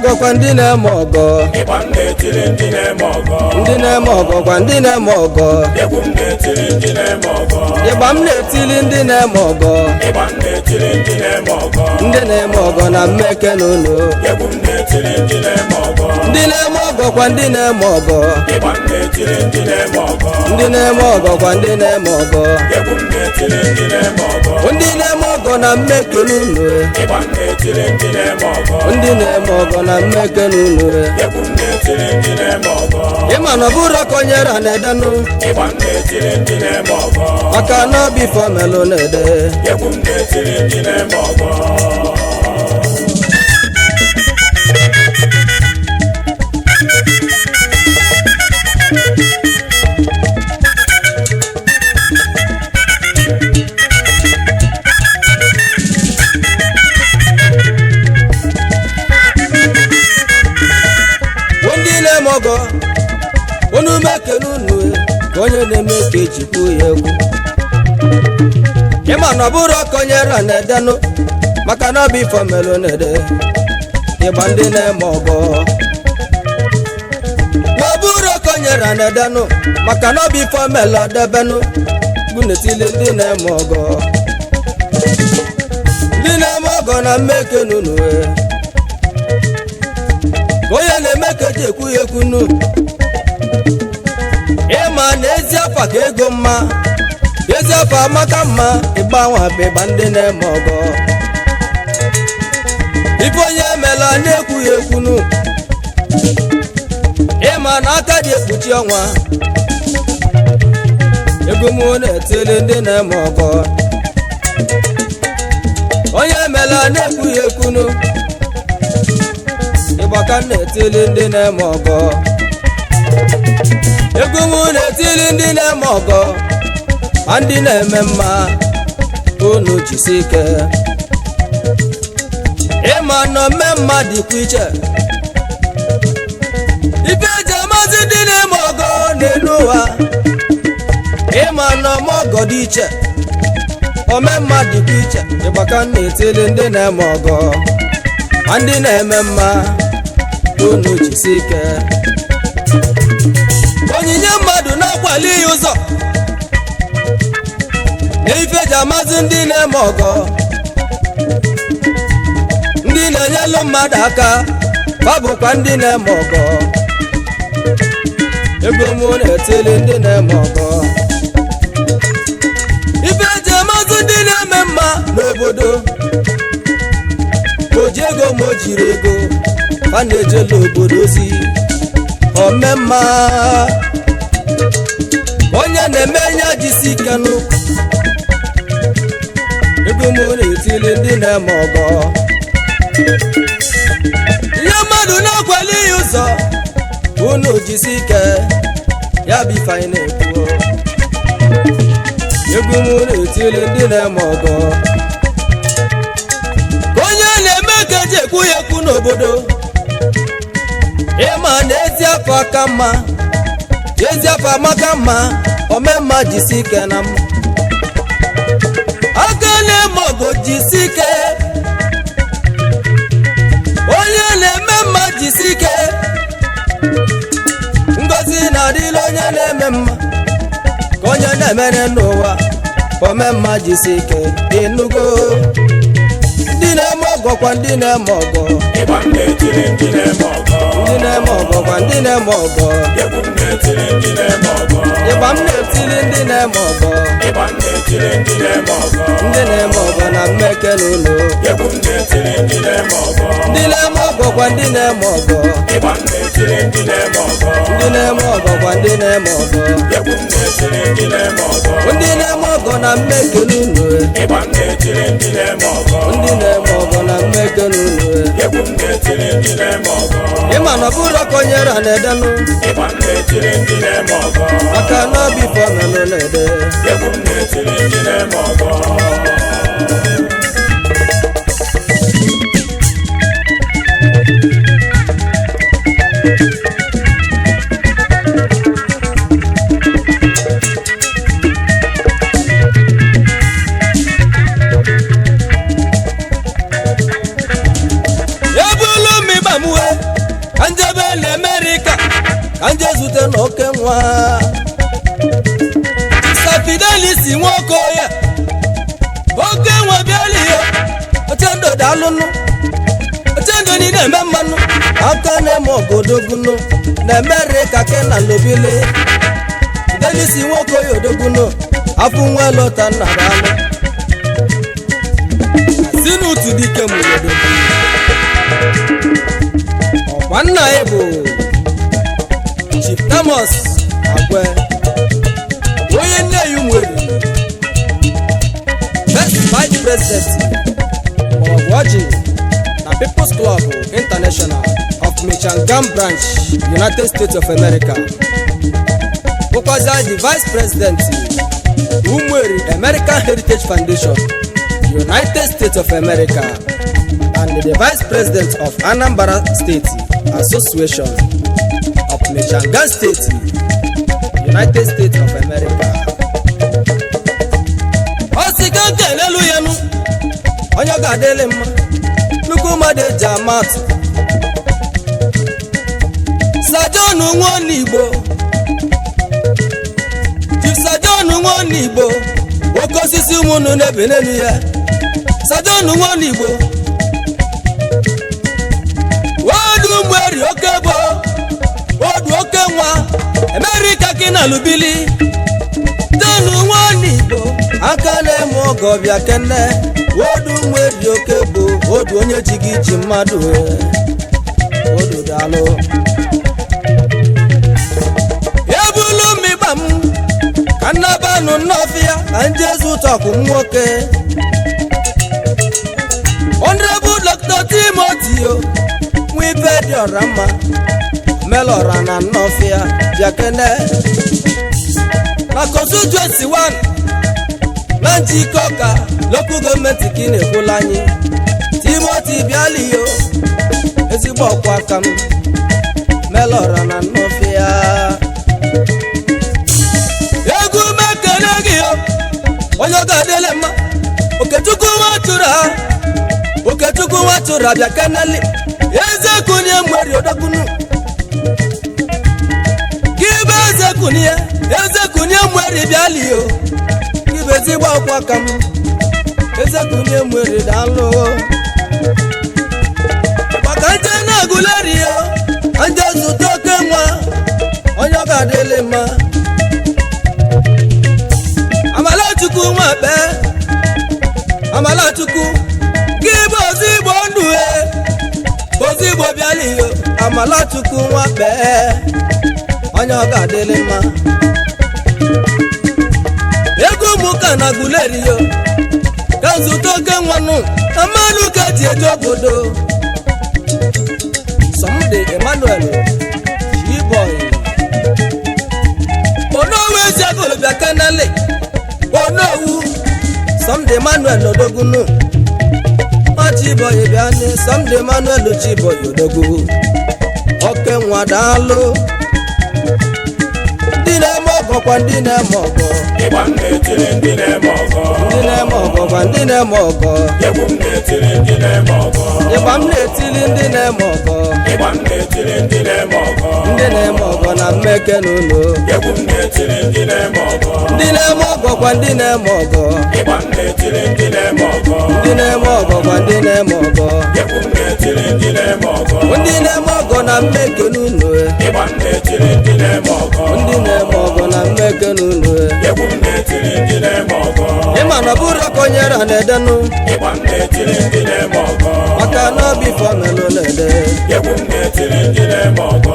ọgọ kwa ndị na-eme ọgọ Igba m na-etiri ndị na-eme ọgọ ndị na-eme ọgọ kwa ndị na-eme ọgọ egwu m na-etiri ndị na-eme ọgọ ịgba m na-etili ndị na-eme ọgọ Igba m na-etiri ndị na-eme ọgọ ndị na-eme ọgọ na mmeke na ụlọ egwu m na-etiri ndị na-eme ọgọ ndị na-eme ọgọ kwa ndị na-eme ọgọ Igba m na-etiri ndị na-eme ọgọ ndị na-eme ọgọ kwa ndị na-eme ọgọ egwu m na-etiri ndị na-eme ọgọ ndị na-eme ọgọ na mmeke na ụlọ Igba m na-etiri ndị na-eme ọgọ ndị na-eme ọgọ na mmeke na ụlọ egwu m na-etiri ndị na-eme ọgọ ịma na ọ bụrụ ka onye ra na-edenụ Igba m na-etiri ndị na-eme ọgọ maka na ọ bụ ife omelụ na-ede egwu m na-etiri ndị na-eme ọgọ ndị na-eme ọgọ unu mekene unu ka onye na-eme ka ejikwu ya egwu ịma na ọ bụrụ ka onye ra na-edenụ maka na ọ bụ ife omelụ na-ede ịgba ndị na-eme ọgọ na ọ bụrụ ka onye ra na-edenụ maka na ọ bụ ife omelụ debenụ bụ n'etili ndị na-eme ọgọ ndị na-eme ọgọ na mmekene unu ka onye na-eme ka eji ekwu ya ekwunu ịma na ezi afa ka ego mma ezi afa amaka mma ịgbanwe bụ ịgba ndị na-eme ọgọ ife onye emela na-ekwu ya ekwunu ịma na aka dị ekpuchi ọnwa ego m na-etili ndị na-eme ọgọ onye emela na-ekwu ya ekwunu ịgbaka na-etili ndị na-eme ọgọ ego m na-etili ndị na-eme ọgọ ma ndị na-eme mma unu jisi ike ịma nọ mme mma dịkwa iche ife eji amasị ndị na-eme ọgọ n'elu ụwa ịma nọ m ọgọ dị iche ome mma dịkwa iche ịgbaka na-etili ndị na-eme ọgọ ma ndị na-eme mma unu jisi ike onyinye mmadụ na-akwali ya ụzọ na ife ji amasị ndị na-eme ọgọ ndị na-enyelu mmadụ aka ọ bụkwa ndị na-eme ọgọ ego m na-etili ndị na-eme ọgọ ife ji amasị ndị na-eme mma n'obodo o ji ego ma o jiri ego a na-ejela obodo ozi omemma onye na-eme nye jisi ike nụ ego m na-etili ndị na-eme ọgọ ihe mmadụ na-akwali ya ụzọ unu jisi ike ya bụ ife anyị na-ekwu ego m na-etili ndị na-eme ọgọ ka onye na-eme ka eji ekwu ya ekwu n'obodo ịma na ezi afọ aka mma ezi afọ amaka mma omemma jisi ike na mma aka na-eme ọgọ jisi ike onye na-eme mma jisi ike ngozi na-adịla onye na-eme mma ka onye na-emere n'ụwa omemma jisi ike ịnụgo ndị na-eme ọgọ kwa ndị na-eme ọgọ Igba m na-etiri ndị na-eme ọgọ ndị na-eme ọgọ kwa ndị na-eme ọgọ egwu m na-etiri ndị na-eme ọgọ ịgba m na-etili ndị na-eme ọgọ Igba m na-etiri ndị na-eme ọgọ ndị na-eme ọgọ na mmeke na ụlọ egwu m na-etiri ndị na-eme ọgọ ndị na-eme ọgọ kwa ndị na-eme ọgọ Igba m na-etiri ndị na-eme ọgọ ndị na-eme ọgọ kwa ndị na-eme ọgọ egwu m na-etiri ndị na-eme ọgọ ndị na-eme ọgọ na mmeke na ụlọ Igba m na-etiri ndị na-eme ọgọ ndị na-eme ọgọ na mmeke na ụlọ egwu m na-etiri ndị na-eme ọgọ ịma na ọ bụrụ ka onye ra na-edenụ Igba m na-etiri ndị na-eme ọgọ maka na ọ bụ ife omelụ na-ede egwu m na-etiri ndị na-eme ọgọ ebulu m Igba mwe kanjebe l'Amerika kanje zute n'oke nwa Sa Fidelis nwoko ya oke nwa biali yo otendo dalunu otendo ni na memanu aka na mogodogunu na Amerika ke na lobile Fidelis nwoko yo dogunu afu nwa lota na dalu sinu tudike mu dogunu Nwanna ebo Chief Thomas Agwe onye nne yu nwere First Vice President of Watching na People's Club International of Michigan Branch, United States of America. Bụkwazi the Vice President Umweri American Heritage Foundation, United States of America, and the Vice President of Anambra State Association of Michigan State, United States of America. Osiga kelelu yenu onye ga-adịlị mma nnukwu mmadụ eji amatụ Sajonu Nwanigbo Chief Sajonu Nwanigbo oke osisi ụmụnụ n'ebe n'elu ya Sajonu Nwanigbo Wadu mweri oke bo Wadu oke nwa Amerika kina lubili Sajonu Nwanigbo aka na-eme ọgọ bịa kene Wadu mweri oke bo Wadu onye chigi chi mmadụ Wadu dalo Ebulu migba m Kanabanu nọfịa Anjezu tọkụ nwoke Honorable Dr. Timothy Wipe di orama Melora na nọfịa Jakene Na constituency 1 Na njikoka Local government kine kulanyi Timothy Bialiyo Ezigbo ọkwa aka m Melora na nọfịa Egwu mekene gị yo Onye ga-adịle mma Okechukwu nwatụrụ ha Okechukwu nwatụrụ abịa keneli Eze kunye mweri odogunu Kibe eze kunye mweri bialiyo Kibe zigba ọkwa kam Eze kunye mweri dalo Maka nje na guleri yo Anje zutoke nwa Onye ga-adịle mma Amalachukwu nwa be Amalachukwu Kibe ozigbo ndụ Ozigbo bialiyo Amalachukwu nwa be Onye ga-adịle mma Ego muka na guleri yo Kazutoke nwanụ Amanu ka ji eje obodo Someday Emmanuel G-boy Onowu eziagolo bịa kanale Onowu Someday Emmanuel odogunu Chiboy biane Someday Emmanuel Chiboy odogu Oke nwa daalụ Ndị na-eme ọgọ kwa ndị na-eme ọgọ Igba na-etiri ndị na-eme ọgọ Ndị na-eme ọgọ kwa ndị na-eme ọgọ Egwu m na-etiri ndị na-eme ọgọ Igba m na-etili ndị na-eme ọgọ Igba m na-etiri ndị na-eme ọgọ Ndị na-eme ọgọ na mmeke n'ụlọ Egwu m na-etiri ndị na-eme ọgọ Ndị na-eme ọgọ kwa ndị na-eme ọgọ Igba m na-etiri ndị na-eme ọgọ Ndị na-eme ọgọ kwa ndị na-eme ọgọ Egwu m na-etiri ndị na-eme ọgọ Ndị na-eme ọgọ na mmeke n'ụlọ Igba m na-etiri ndị na-eme ọgọ Ndị na-eme ọgọ na mmeke n'ụlọ Egwu m na-etiri ndị na-eme ọgọ Ịma na ọ bụrụ ka onye ra na-edenu Igba m na-etiri ndị na-eme ọgọ Maka na obi fọmelụ na-ede Egwu m na-etiri ndị na-eme ọgọ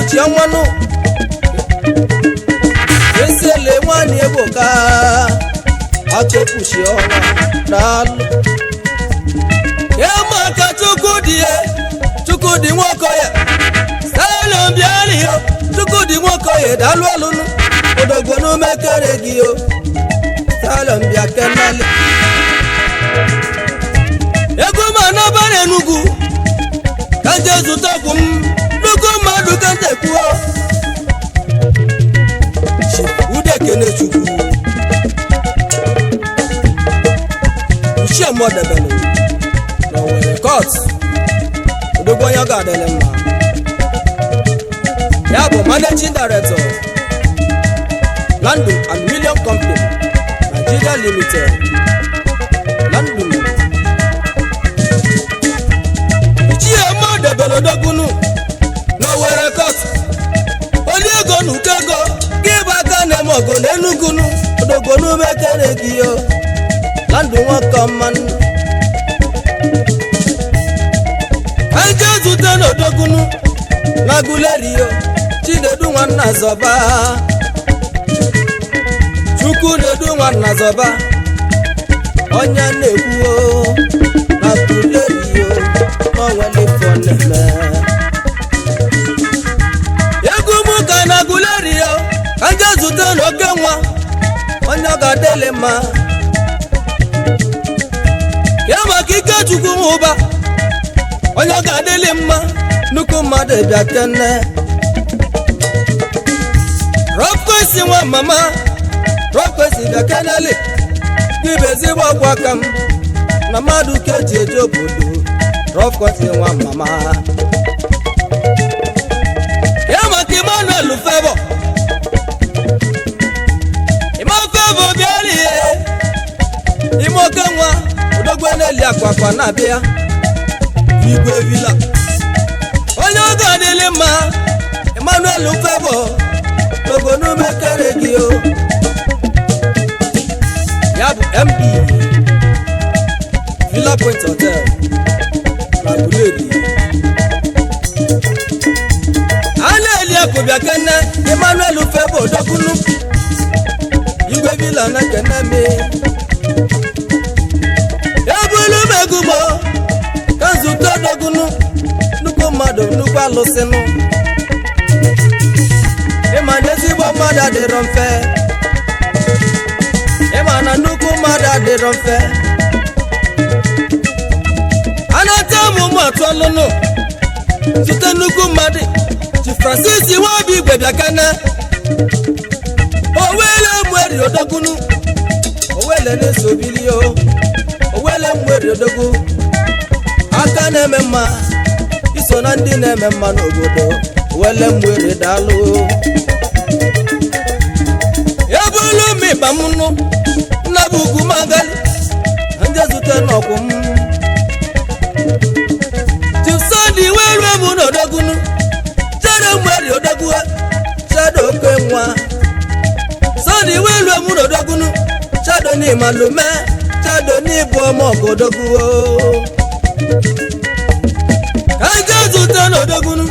chi ọnwanụ esele nwanyị ebuka atụpụchi ọnwa daalụ ya maka Chukwudi Nwokoye salom bịali yo Chukwudi Nwokoye daalụ ọlụnụ odogwonu mekere gị yo salom bịa kenele ego ma n'ọbara Enugu ka nje zụta ọgwụ m nnukwu mmadụ ka nje kwuo udekene Chukwu uche mọdebele na Owerri Court odogwu onye ọ ga-adịle mma ya bụ managing director Landum and Million Company Nigeria Limited Landum ichie mọdebele odogwunu na Owerri Court onye ego na uke ego gị bụ aka na-eme ọgụ na Enugunu odogwunu mekere gị yo Landum nwoke mmanụ anje zute n'odogunu na Gulerio Chinedu nwanna zọba Chukwu nedu nwanna zọba onye na-ekwuo na Gulerio n'onwele foneme egwu m ka na Gulerio anje zute n'oke nwa onye ọ ga-adịle mma ya maka ike Chukwu ụba onye ọ ga-adịle mma nnukwu mmadụ bịa kene rọkwesi nwa mama rọkwesi bịa kenele gịbụ ezigbo ọgwụ aka m na mmadụ ka eji eje obodo rọkwesi nwa mama ya maka Emmanuel Favour bịara ihe ime oke nwa odogwu na-eli akwakwa na-abịa igwe villa onye ọ ga-adịle mma Emmanuel Favour ogonu mekere gị o ya bụ MD Villa Point Hotel na Guleri a na-eli akụbịa kene Emmanuel Favour odogunu igwe villa na keneme ebulu megugbo ka nzute odogunu nnukwu mmadụ nnukwu alụsịnụ ịma na ezigbo mmadụ adịrọ mfe ịma na nnukwu mmadụ adịrọ mfe a na-ata ụmụ atụ ọlụnụ zute nnukwu mmadụ Chi Francis Iwobi Igwe bịakana owele mweri odogunu owele na-esobili o owele mweri odogwu aka na-eme mma iso na ndị na-eme mma n'obodo owele mweri daalụ ebulu m ịba m nụ nna bụ ugwu magali ndị zute n'ọkwụ m Sunday weru m n'odogunu chere mweri odogwu chedo oke nwa Sunday weru m n'odogunu chedo n'imalume chedo n'ibu ọmọ ogodogwu ka ndị zute n'odogunu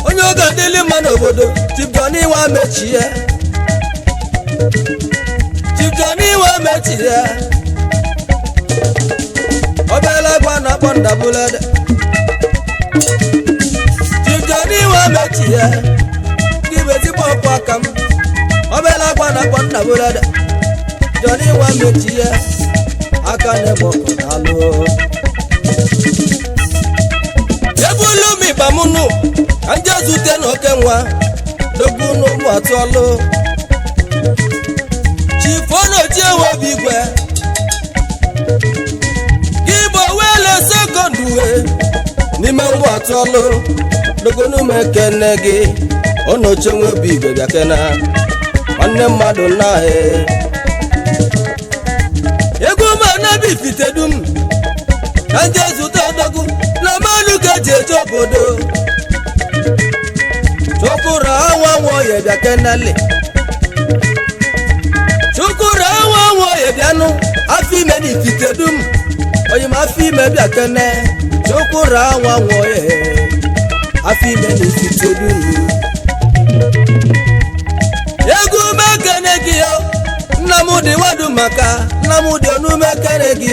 onye ọ ga-adịli mma n'obodo Chief Johnny wa mechie Chief Johnny wa mechie obela gwa na akpọ ndabulede Chief Johnny wa mechie gị bụ ezigbo ọkwa aka m obela gwa na akpọ ndabulede Johnny wa mechie aka na-eme ọkụ n'alụ ebulu m ịba m nụ ka ndị zute n'oke nwa dogbu n'ụmụ atụ ọlụ Chief Onoji Iwobi Igwe gị bụ owele sekọndụ n'ime ụmụ atụ ọlụ dogonu m ekene gị Onoji Iwobi Igwe bịa kena nwanne mmadụ naghị egwu ma nabi fitedum ka ndị zute odogwu na mmanụ ka eji eje obodo Chukuru awa nwoye bịa kenele Chukuru awa nwoye bịanụ afọ ime n'ifitedum onye ma afọ ime bịa kene Chukuru awa nwoye afọ ime n'ifitedum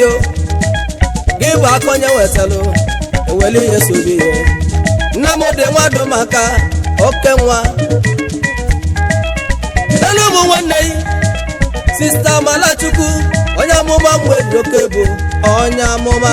yo gị bụ akọnye wetalụ eweli ihe sobi ya nna m dị nwadụ maka oke nwa elu ụmụ nwanne yi sista Malachukwu onye amụma mgbe doke bụ onye amụma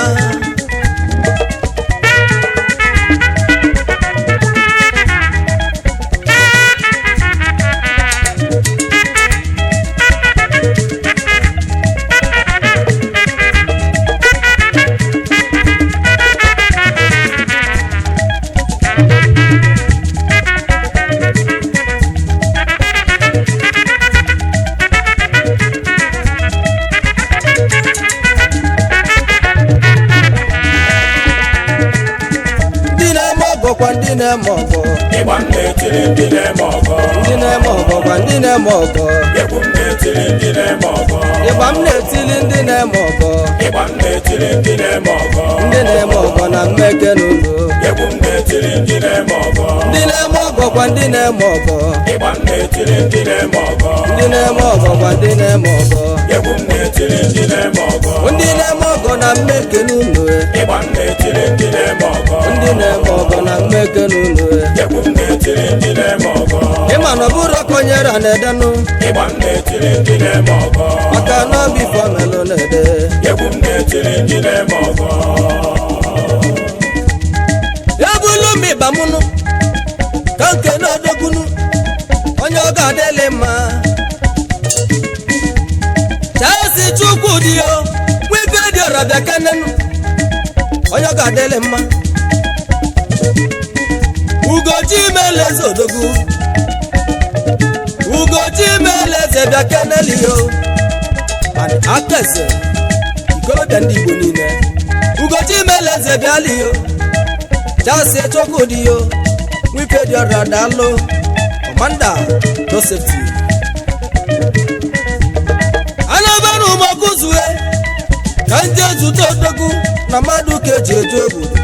ndị na-eme ọgọ Igba na-etiri ndị na-eme ọgọ ndị na-eme ọgọ kwa ndị na-eme ọgọ egwu na-etiri ndị na-eme ọgọ Igba m na-etili ndị na-eme ọgọ Igba na-etiri ndị na-eme ọgọ ndị na-eme ọgọ na mmeke n'ụlọ egwu na-etiri ndị na-eme ọgọ ndị na-eme ọgọ kwa ndị na-eme ọgọ Igba na-etiri ndị na-eme ọgọ ndị na-eme ọgọ kwa ndị na-eme ọgọ egwu na-etiri ndị na-eme ọgọ ndị na-eme ọgọ na mmeke n'ụlọ Igba na-etiri ndị na-eme ọgọ ndị na-eme ọgọ na mmeke n'ụlọ egwu na-etiri ndị na-eme ọgọ ịma na ọ bụrụ konyere na-edenụ Igba na-etiri ndị na-eme ọgọ maka na bifo melụ na-ede egwu na-etiri ndị na-eme ọgọ ebulu m ịba mụnụ ka nke na-odogunu onye ọ ga-adịlị mma Chelsea Chukwu dị yo nwibe dị ọra bịa kenenu onye ọ ga-adịlị mma Ugochitunyelu eze odogwu Ugochitunyelu eze bịa keneli yo akese ikolobịa ndị Igbo niile Ugochitunyelu eze bịali yo Chelsea Chukwu dị yo nwibe dị ọra daalụ Commander no safety anabanu mokuzue ka nje zute odogwu na mmadụ ka eji eje obodo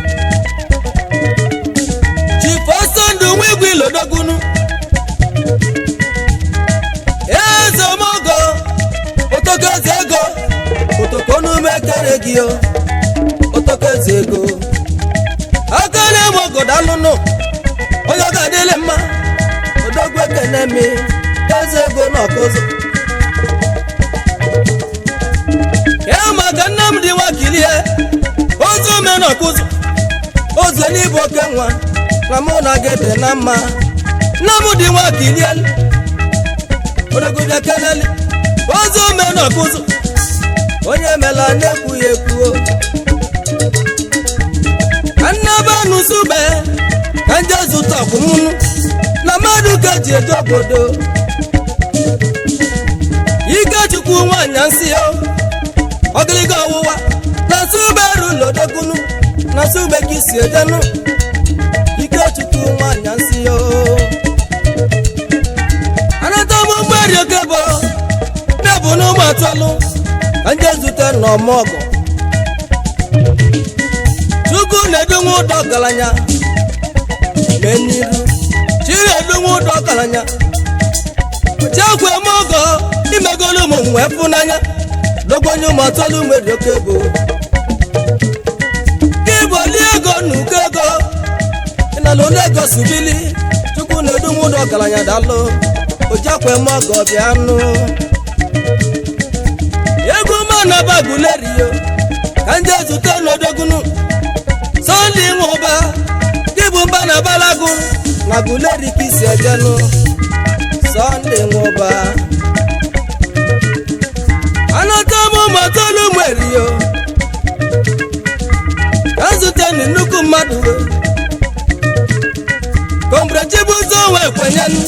chifosondụ nwigwe ilodogunu eze omogo otoko eze ego otoko n'ume kere gị o otoko eze ego aka na-eme ogodo alụnụ onye ọ ga-adịlị mma odogwu ekene mi eze ego na ọkụzụ ya maka nna m dị nwakilie ozu ome na ọkụzụ ozu n'ibu oke nwa na mụ na gị dị na mma nna m dị nwakilie odogwu bịa keneli ozu ome na ọkụzụ onye mela na-ekwu ya ekwuo annabanu sube ka nje zụta ọkwụmụnụ na mmadụ ka ji eje obodo Ikechukwu nwanyị nsị yo ogiligo ọwụwa na sube rulodogunu na sube ka isi ejenu Ikechukwu nwanyị nsị yo anatamu mgberi okebo na-ebu n'ụmụ atọlụ ka nje zute n'ọmọgọ Chukwu na-edunwe ụdọ ọgaranya meniru chiri edunwe ụdọ ọgaranya chekwe mogo imegolu ụmụ nwe fụnanya dogonye ụmụ atọlụ nwere oke ego kiboli ego n'uko ego ịnala ụlọ ego subili Chukwu na-edunwe ụdọ ọgaranya dalụ ojakwe mogo bịanụ egwu mana baguleriyo ka nje zute n'odogunu Sọnde nwụba dịbụ mba na balagu na guleri ka isi ejenu Sọnde nwụba anatamu matolu mweriyo azuteni nnukwu mmadụ komprechibuzo nwe kwenyenu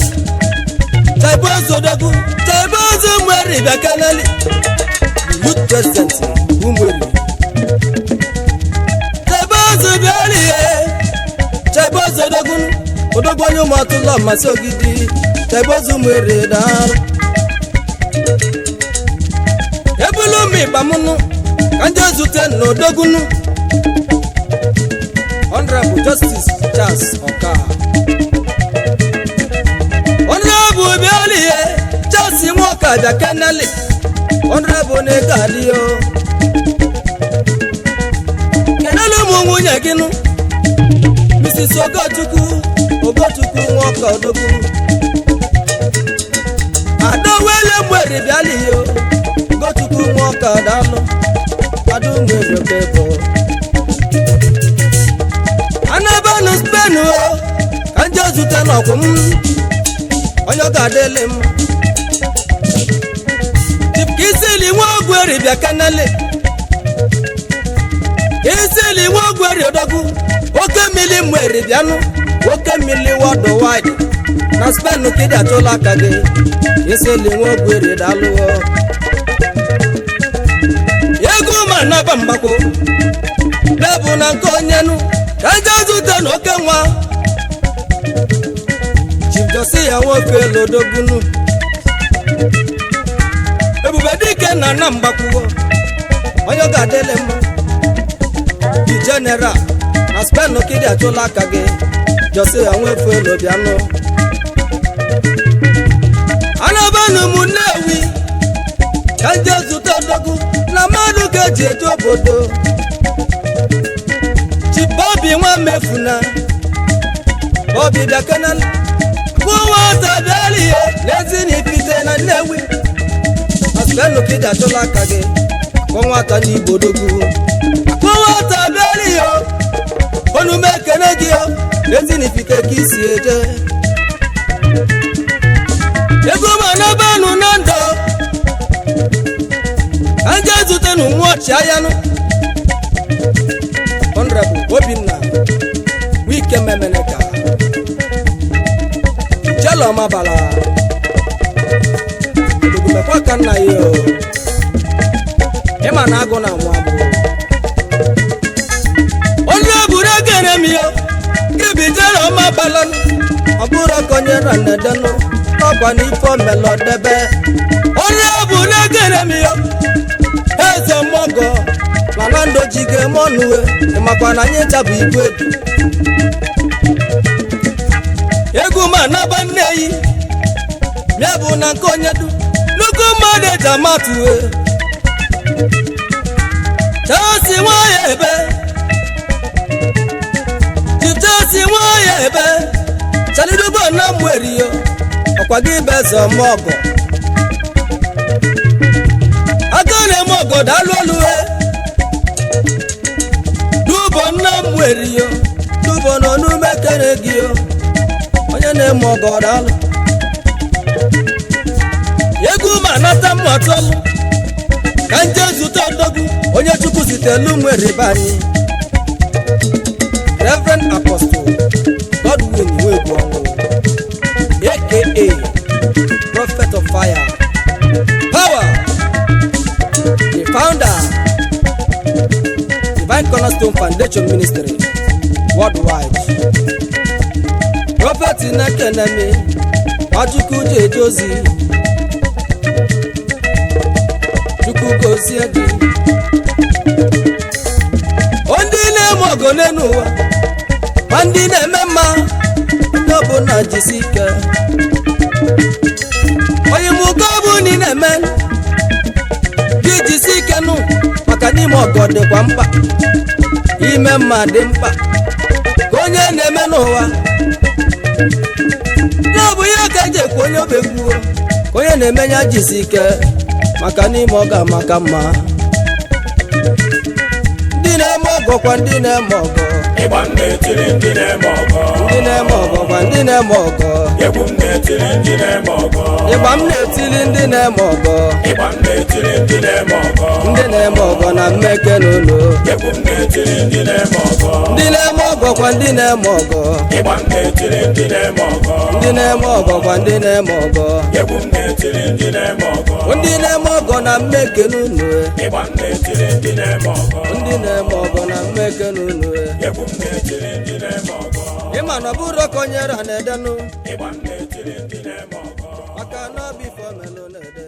chaibozo odogwu chaibozo mweri bịakaneli youth president umweri Chaibozo odogunu odogwu onye ụmụ atụlọ masị ogidi Chaibozo mwere darụ ebulu m ịgba mụnụ ka nje zute n'odogunu Honorable Justice Charles Oka Honorable Bialie Charles Nwoka bịa keneli Honorable Neka adịyo mu nwunye gị nụ Mrs. Ugochukwu nwoke odogwu adowele mwere bịala ihe Ugochukwu nwoke adalụ adụmwere okebo anabanu spenu ka nje zute n'ọkwụ m onye ọ ga-adịlị m Isili nwa ogweri bịa kanale Isili nwa ogweri odogwu oke mmiri mwere bịanụ oke mmiri worldwide na Spain kidi atụla aka gị Isili nwa ogweri dalụọ ego ma naba mgbakwo lebu na nke onyenụ ka nje zute na oke nwa Chief Josiah nwoke lodogunu ebube dike na na mgbakwo onye ga-adịlị mma di general na Spain kidi atụla aka gị Josiah nwefu elo bịanụ anabanu m Nnewi ka nje zụta odogwu na mmadụ ga-eji eje obodo Chibobi nwa mefuna Bobi bịa kanal nwata bịara ihe n'ezi n'ipite na Nnewi Spain kidi atụla aka gị kwa nwata n'Igbo odogwu kwa nwata bịara ihe onume ekene gị n'ezi n'ipite ka isi eje ego ma n'abanụ na ndụ ka nje zute n'ụmụ ọchịagha nụ Honorable Obinna Wike Memeneka Jelo Mabala Dugumekwa ka nna ya ịma na agụ na nwa bụ onye buru egere m ya gị Jelo Mabala ọ bụrụ konyere nnedenụ ọkwa n'ifo melodebe onye buru egere m ya eze mmogo mana ndụ jige mọnụwe ịmakwa na anyị chabụ igwe egwu ma naba nneyi ya bụ na nke onye du nnukwu mmadụ eji amatụwe Chelsea nwaya ebe Chelsea nwaya ebe chalidubo na mweriyo ọkwa gị bezo mọgọ agane mọgọ dalụ oluwe dubo na mweriyo dubo no nume kere gị onye na-eme ọgọ dalụ egwu ma nata mmọtọlụ ka nje zụta odogwu onye Chukwu zitelu mweribe anyị Reverend Apostle Godwin Nwegwu ọnwụ aka Prophet of Fire Power the founder Divine Cornerstone Foundation Ministry worldwide Prophet Neme Nwachukwu ji eje ozi Chukwu gozie gị ndị na-eme ọgọ n'elu ụwa ma ndị na-eme mma ndị ọbụla jisi ike onye mụgo bụ ndị na-eme gị jisi ike nụ maka n'ime ọgọ dịkwa mkpa ime mma dị mkpa ka onye na-eme n'ụwa ya bụ ihe ka eji ekwu onye obegbuo ka onye na-eme ya jisi ike maka n'ime ọgọ maka mma ndị na-eme ọgọ kwa ndị na-eme ọgọ Igba na-etiri ndị na-eme ọgọ ndị na-eme ọgọ kwa ndị na-eme ọgọ egwu m na-etiri ndị na-eme ọgọ ịgba m na-etili ndị na-eme ọgọ Igba m na-etiri ndị na-eme ọgọ ndị na-eme ọgọ na mmeke n'ụlọ egwu m na-etiri ndị na-eme ọgọ ndị na-eme ọgọ kwa ndị na-eme ọgọ Igba m na-etiri ndị na-eme ọgọ ndị na-eme ọgọ kwa ndị na-eme ọgọ egwu m na-etiri ndị na-eme ọgọ ndị na-eme ọgọ na mmeke n'ụlọ Igba m na-etiri ndị na-eme ọgọ ndị na-eme ọgọ na mmeke n'ụlọ egwu m na-etiri ndị na-eme ọgọ ịma na ọ bụrụ ka onye ra na-edenụ Igba m na-etiri ndị na-eme ọgọ maka na ọ bụ ife omelụ na-ede